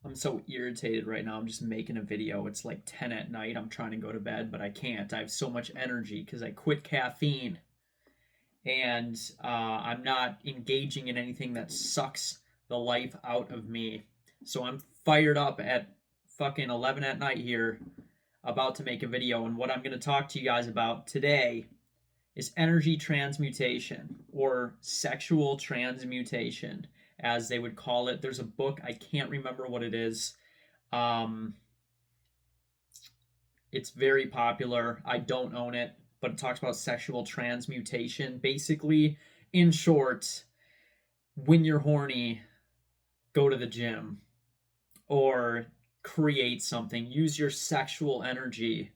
I'm so irritated right now. I'm just making a video. It's like 10 at night. I'm trying to go to bed, but I can't. I have so much energy because I quit caffeine and I'm not engaging in anything that sucks the life out of me. So I'm fired up at fucking 11 at night here, about to make a video. And what I'm going to talk to you guys about today is energy transmutation or sexual transmutation, as they would call it. There's a book, I can't remember what it is. Um, it's very popular. I don't own it, but it talks about sexual transmutation. Basically, in short, when you're horny, go to the gym or create something. Use your sexual energy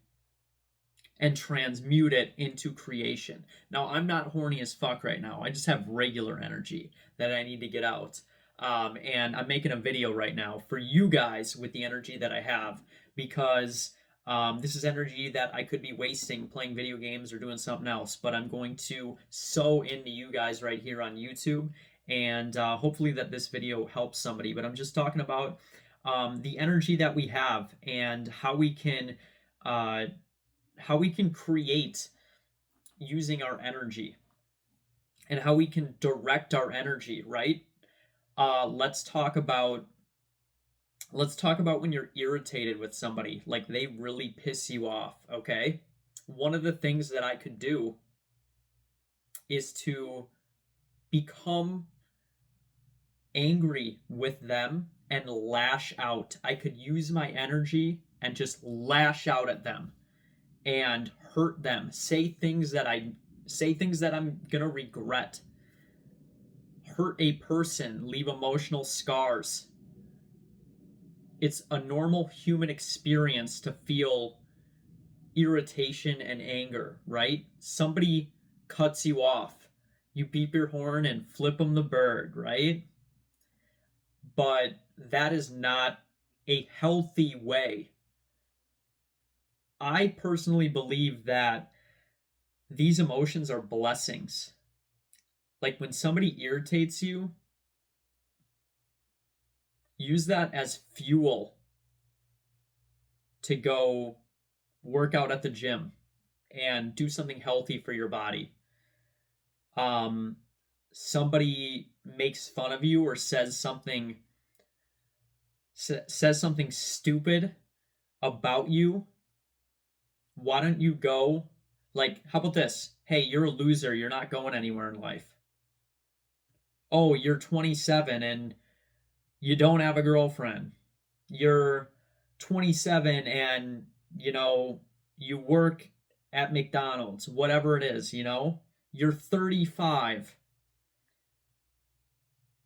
and transmute it into creation. Now, I'm not horny as fuck right now. I just have regular energy that I need to get out. And I'm making a video right now for you guys with the energy that I have because this is energy that I could be wasting playing video games or doing something else. But I'm going to sow into you guys right here on YouTube. And hopefully that this video helps somebody. But I'm just talking about the energy that we have and uh, how we can create using our energy and how we can direct our energy, right? Let's talk about when you're irritated with somebody, like they really piss you off, okay? One of the things that I could do is to become angry with them and lash out. I could use my energy and just lash out at them and hurt them, say things that I'm going to regret, hurt a person, leave emotional scars. It's a normal human experience to feel irritation and anger, right? Somebody cuts you off. You beep your horn and flip them the bird, right? But that is not a healthy way. I personally believe that these emotions are blessings. Like when somebody irritates you, use that as fuel to go work out at the gym and do something healthy for your body. Somebody makes fun of you or says something stupid about you. Why don't you go, like, how about this? Hey, you're a loser. You're not going anywhere in life. Oh, you're 27 and you don't have a girlfriend. You're 27 and, you work at McDonald's, whatever it is, You're 35.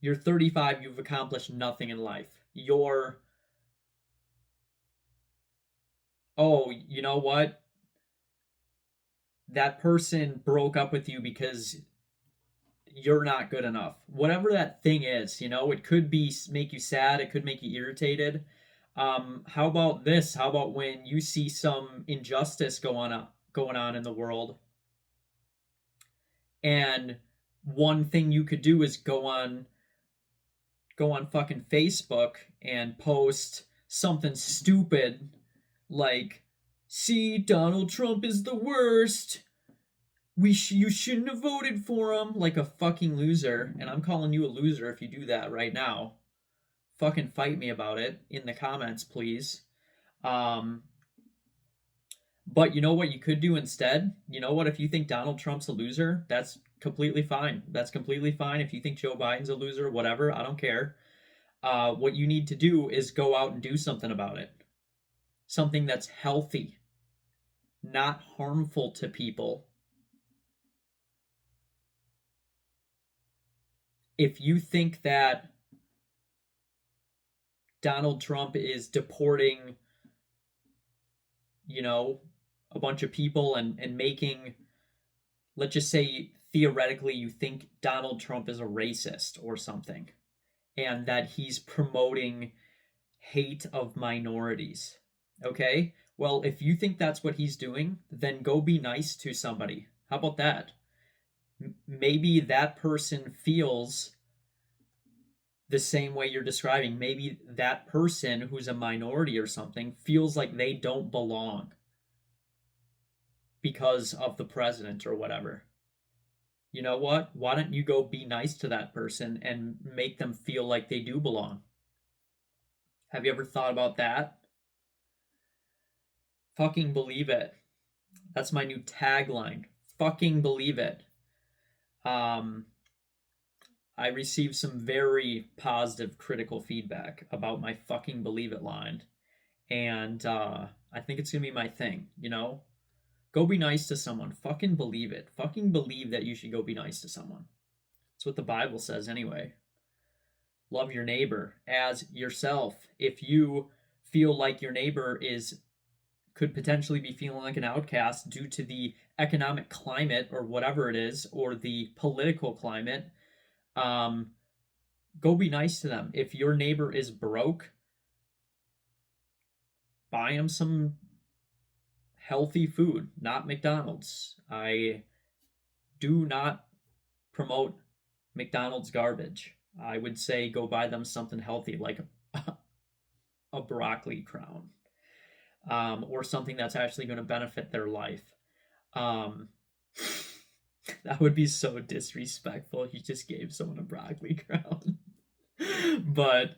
You're 35, you've accomplished nothing in life. Oh, you know what? That person broke up with you because you're not good enough. Whatever that thing is, it could be make you sad, it could make you irritated. How about this? How about when you see some injustice going on in the world, and one thing you could do is go on fucking Facebook and post something stupid like, "See, Donald Trump is the worst. You shouldn't have voted for him," like a fucking loser. And I'm calling you a loser if you do that right now. Fucking fight me about it in the comments, please. Um, but you know what you could do instead? You know what? If you think Donald Trump's a loser, that's completely fine. That's completely fine. If you think Joe Biden's a loser, whatever, I don't care. What you need to do is go out and do something about it. Something that's healthy, not harmful to people. If you think that Donald Trump is deporting, a bunch of people and making, let's just say theoretically, you think Donald Trump is a racist or something, and that he's promoting hate of minorities. Okay? Well, if you think that's what he's doing, then go be nice to somebody. How about that? Maybe that person feels the same way you're describing. Maybe that person who's a minority or something feels like they don't belong because of the president or whatever. You know what? Why don't you go be nice to that person and make them feel like they do belong? Have you ever thought about that? Fucking believe it. That's my new tagline. Fucking believe it. I received some very positive critical feedback about my fucking believe it line. And I think it's going to be my thing, you know? Go be nice to someone. Fucking believe it. Fucking believe that you should go be nice to someone. That's what the Bible says anyway. Love your neighbor as yourself. If you feel like your neighbor could potentially be feeling like an outcast due to the economic climate or whatever it is, or the political climate, go be nice to them. If your neighbor is broke, buy him some healthy food, not McDonald's. I do not promote McDonald's garbage. I would say go buy them something healthy, like a broccoli crown, or something that's actually going to benefit their life. That would be so disrespectful. You just gave someone a broccoli crown. But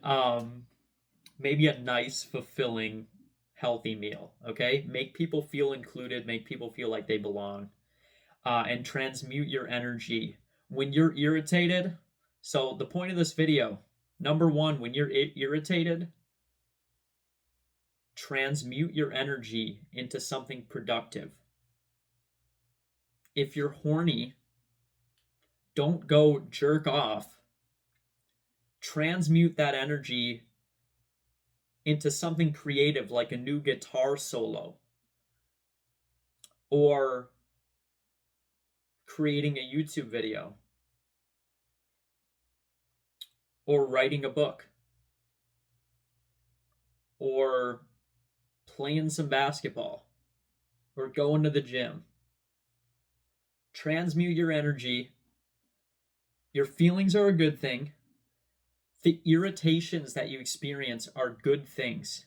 maybe a nice, fulfilling, healthy meal. Okay, make people feel included. Make people feel like they belong, and transmute your energy when you're irritated. So the point of this video, number one, when you're irritated, transmute your energy into something productive. If you're horny, don't go jerk off. Transmute that energy into something creative, like a new guitar solo, or creating a YouTube video, or writing a book, or playing some basketball, or going to the gym. Transmute your energy. Your feelings are a good thing. The irritations that you experience are good things.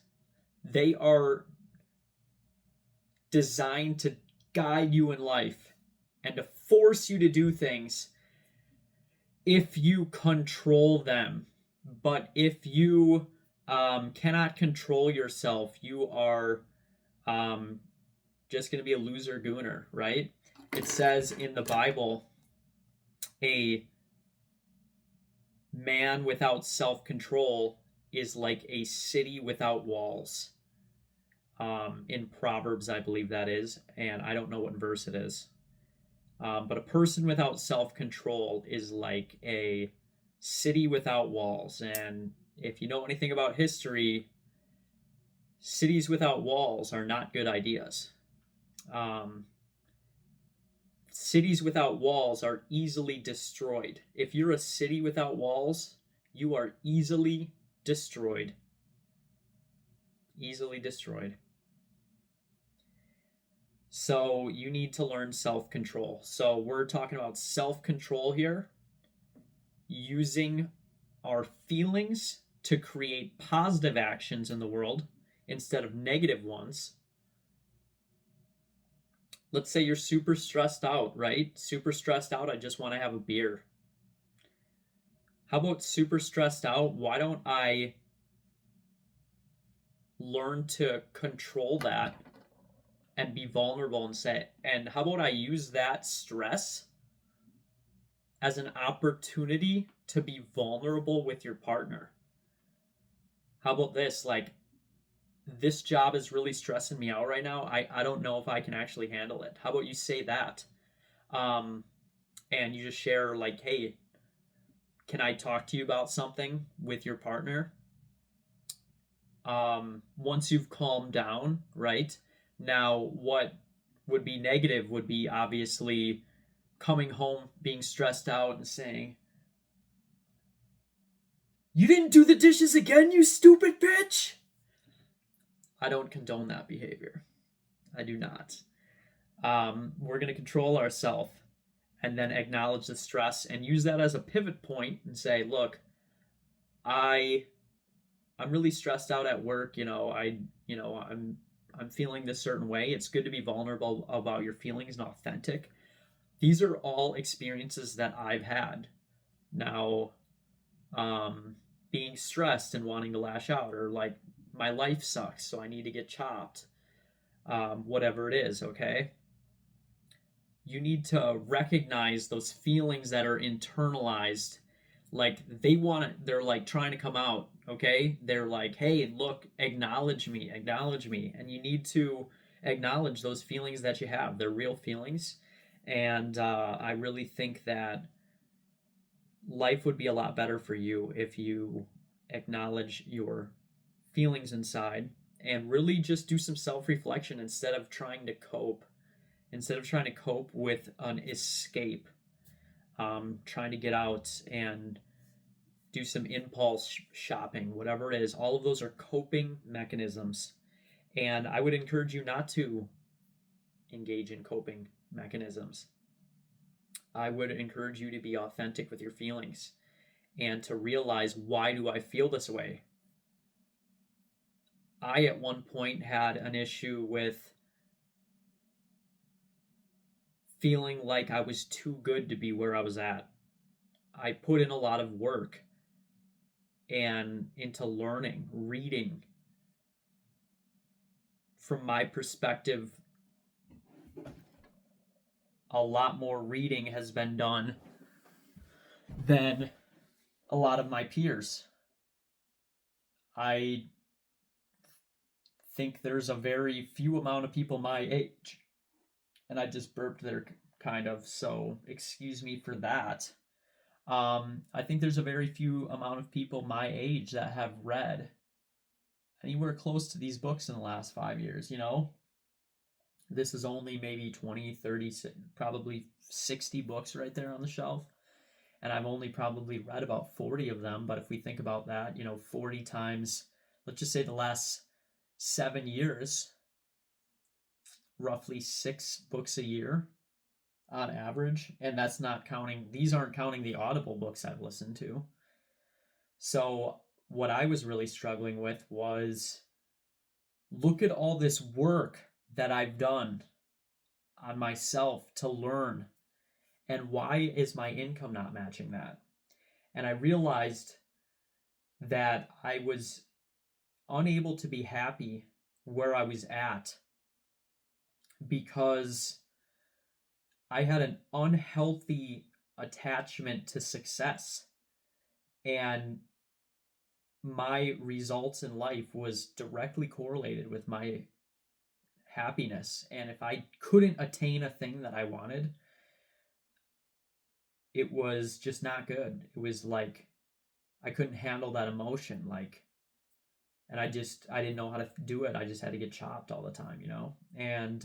They are designed to guide you in life and to force you to do things if you control them. But if you cannot control yourself, you are just going to be a loser gooner, right? It says in the Bible, a man without self-control is like a city without walls. In Proverbs, I believe that is, and I don't know what verse it is. But a person without self-control is like a city without walls. And if you know anything about history, cities without walls are not good ideas. Cities without walls are easily destroyed. If you're a city without walls, you are easily destroyed. Easily destroyed. So you need to learn self-control. So we're talking about self-control here, using our feelings to create positive actions in the world instead of negative ones. Let's say you're super stressed out, right? Super stressed out, I just want to have a beer. How about super stressed out? Why don't I learn to control that and be vulnerable and say, and how about I use that stress as an opportunity to be vulnerable with your partner? How about this? Like, this job is really stressing me out right now. I don't know if I can actually handle it. How about you say that? And you just share, like, hey, can I talk to you about something with your partner? Once you've calmed down, right? Now, what would be negative would be obviously coming home, being stressed out, and saying, "You didn't do the dishes again, you stupid bitch!" I don't condone that behavior. I do not. We're going to control ourselves and then acknowledge the stress and use that as a pivot point and say, look, I'm really stressed out at work. I'm feeling this certain way. It's good to be vulnerable about your feelings and authentic. These are all experiences that I've had. Now, um, being stressed and wanting to lash out, or like my life sucks, so I need to get chopped. Whatever it is, okay? You need to recognize those feelings that are internalized, like they're like trying to come out, okay? They're like, hey, look, acknowledge me, and you need to acknowledge those feelings that you have. They're real feelings. And I really think that life would be a lot better for you if you acknowledge your feelings inside and really just do some self-reflection instead of trying to cope with an escape, trying to get out and do some impulse shopping, whatever it is. All of those are coping mechanisms. And I would encourage you not to engage in coping mechanisms. I would encourage you to be authentic with your feelings and to realize, why do I feel this way? I, at one point, had an issue with feeling like I was too good to be where I was at. I put in a lot of work and into learning, reading. From my perspective, a lot more reading has been done than a lot of my peers. I think there's a very few amount of people my age, and I just burped there, kind of, so excuse me for that. I think there's a very few amount of people my age that have read anywhere close to these books in the last 5 years, This is only maybe 20, 30, probably 60 books right there on the shelf. And I've only probably read about 40 of them. But if we think about that, 40 times, let's just say the last 7 years, roughly 6 books a year on average. And these aren't counting the Audible books I've listened to. So what I was really struggling with was, look at all this work that I've done on myself to learn, and why is my income not matching that? And I realized that I was unable to be happy where I was at because I had an unhealthy attachment to success, and my results in life was directly correlated with my happiness. And if I couldn't attain a thing that I wanted, it was just not good. It was like I couldn't handle that emotion, and I didn't know how to do it. I just had to get chopped all the time, And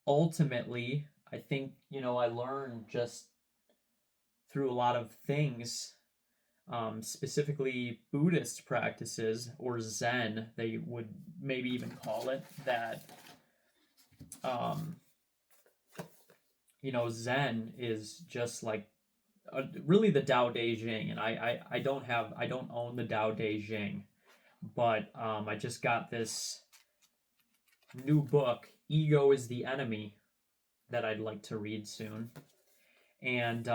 ultimately, I think, I learned just through a lot of things, specifically Buddhist practices, or Zen, they would maybe even call it that. Zen is just like really the Tao Te Ching, and I don't own the Tao Te Ching, but I just got this new book, Ego is the Enemy, that I'd like to read soon. And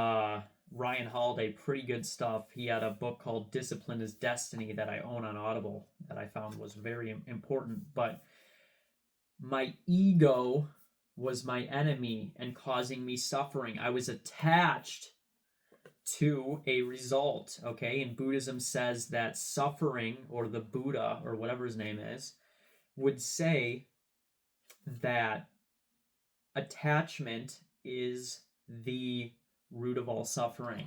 Ryan Holiday, pretty good stuff. He had a book called Discipline is Destiny that I own on Audible that I found was very important. But my ego was my enemy and causing me suffering. I was attached to a result, okay? And Buddhism says that suffering, or the Buddha, or whatever his name is, would say that attachment is the root of all suffering.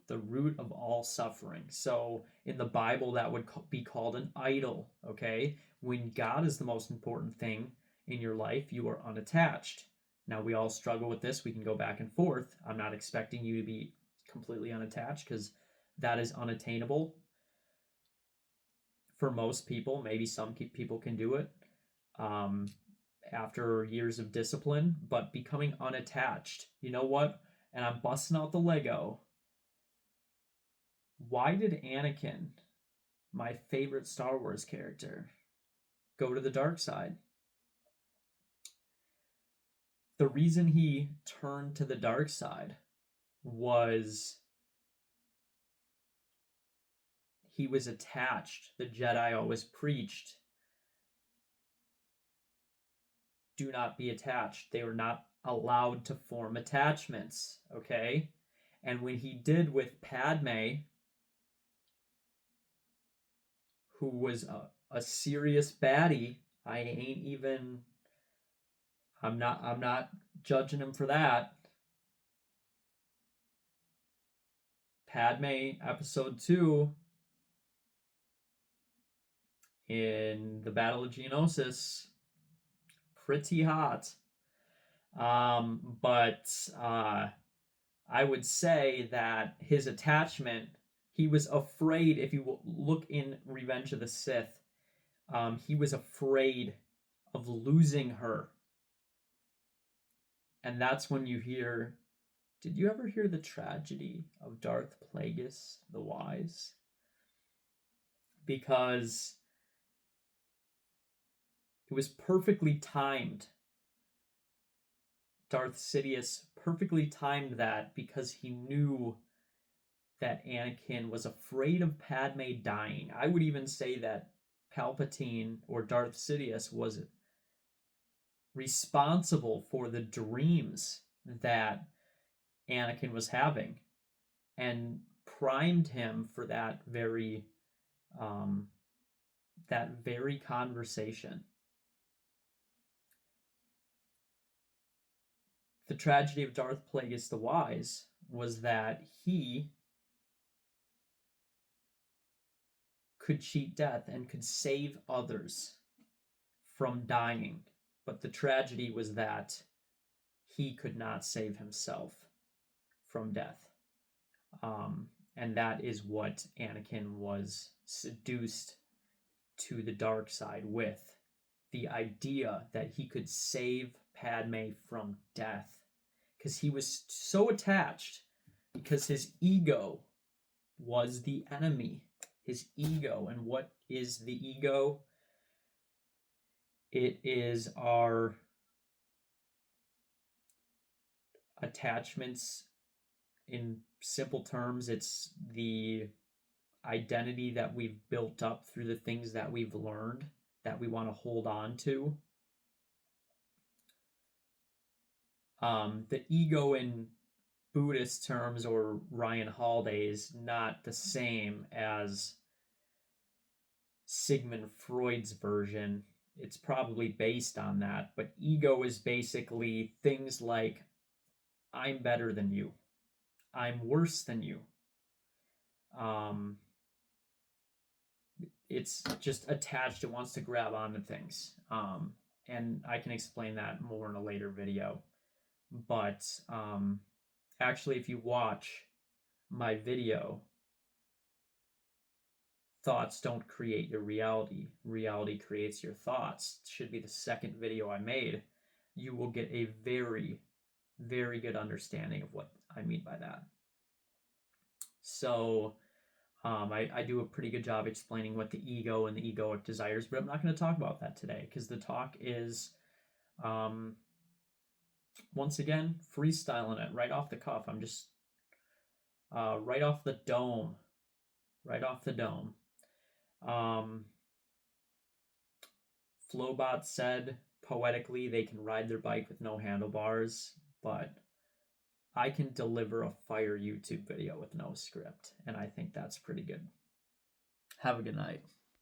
The root of all suffering. So in the Bible, that would be called an idol, okay? When God is the most important thing in your life, you are unattached. Now, we all struggle with this. We can go back and forth. I'm not expecting you to be completely unattached, because that is unattainable for most people. Maybe some people can do it after years of discipline, but becoming unattached, you know what? And I'm busting out the Lego. Why did Anakin, my favorite Star Wars character, go to the dark side? The reason he turned to the dark side was he was attached. The Jedi always preached, do not be attached. They were not allowed to form attachments, okay? And when he did with Padme, who was a serious baddie, I'm not judging him for that. Padme, episode 2, in the Battle of Geonosis, pretty hot. But I would say that his attachment, he was afraid. If you look in Revenge of the Sith, he was afraid of losing her. And that's when you hear, did you ever hear the tragedy of Darth Plagueis the Wise? Because it was perfectly timed. Darth Sidious perfectly timed that because he knew that Anakin was afraid of Padme dying. I would even say that Palpatine or Darth Sidious was responsible for the dreams that Anakin was having and primed him for that very conversation. The tragedy of Darth Plagueis the Wise was that he could cheat death and could save others from dying. But the tragedy was that he could not save himself from death. And that is what Anakin was seduced to the dark side with. The idea that he could save Padme from death. Because he was so attached, because his ego was the enemy. His ego. And what is the ego? It is our attachments. In simple terms, it's the identity that we've built up through the things that we've learned that we want to hold on to. The ego in Buddhist terms or Ryan Holiday is not the same as Sigmund Freud's version. It's probably based on that, but ego is basically things like, I'm better than you. I'm worse than you. It's just attached. It wants to grab onto things. And I can explain that more in a later video. But actually, if you watch my video, thoughts don't create your reality. Reality creates your thoughts. It should be the second video I made. You will get a very, very good understanding of what I mean by that. So I do a pretty good job explaining what the ego and the egoic desires, but I'm not going to talk about that today because the talk is, once again, freestyling it right off the cuff. I'm just right off the dome. Flowbot said poetically they can ride their bike with no handlebars, but I can deliver a fire YouTube video with no script, and I think that's pretty good. Have a good night.